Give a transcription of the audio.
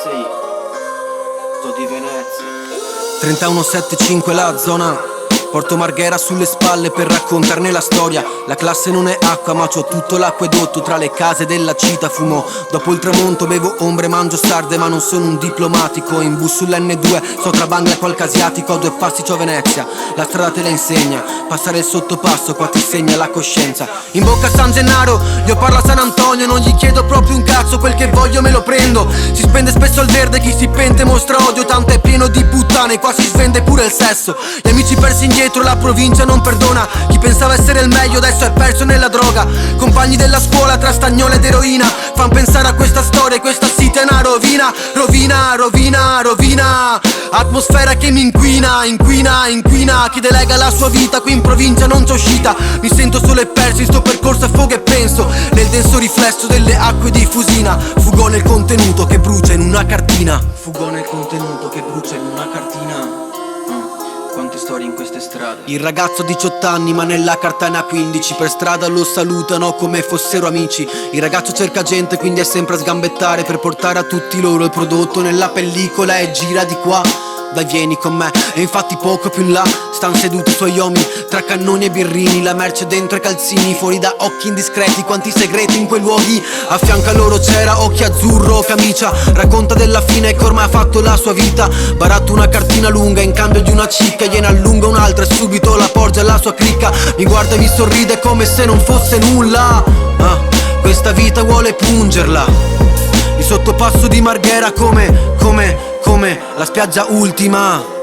Sì, sto di Venezia. 3175 la zona. Porto Marghera sulle spalle per raccontarne la storia. La classe non è acqua ma c'ho tutto l'acquedotto. Tra le case della città fumo. Dopo il tramonto bevo ombre, mangio sarde ma non sono un diplomatico. In bus sull'N2 sto tra Bangla e qualche asiatico. A 2 passi c'ho Venezia, la strada te la insegna. Passare il sottopasso qua ti segna la coscienza. In bocca a San Gennaro, io parlo a San Antonio. Non gli chiedo proprio un cazzo, quel che voglio me lo prendo. Si spende spesso il verde, chi si pente mostra odio. Tanto è pieno di puttane, qua si svende pure il sesso. Gli amici persi indietro, la provincia non perdona. Chi pensava essere il meglio adesso è perso nella droga. Compagni della scuola tra stagnole ed eroina fan pensare a questa storia e questa city è una rovina. Rovina, rovina, rovina. Atmosfera che mi inquina, inquina, inquina. Chi delega la sua vita qui in provincia non c'è uscita. Mi sento solo e perso in sto percorso a foga e penso nel denso riflesso delle acque di Fusina. Fugo nel contenuto che brucia in una cartina. Fugo nel contenuto che brucia in una cartina. Quante storie in queste strade. Il ragazzo ha 18 anni ma nella carta ne ha 15. Per strada lo salutano come fossero amici. Il ragazzo cerca gente quindi è sempre a sgambettare per portare a tutti loro il prodotto nella pellicola e gira di qua. Dai vieni con me e infatti poco più in là stan seduti i suoi uomini tra cannoni e birrini. La merce dentro i calzini, fuori da occhi indiscreti. Quanti segreti in quei luoghi. A fianco a loro c'era occhi azzurro, camicia. Racconta della fine che ormai ha fatto la sua vita. Baratto una cartina lunga in cambio di una cicca. Gliene allunga un'altra e subito la porge alla sua cricca. Mi guarda e mi sorride come se non fosse nulla. Questa vita vuole pungerla. Il sottopasso di Marghera come la spiaggia ultima.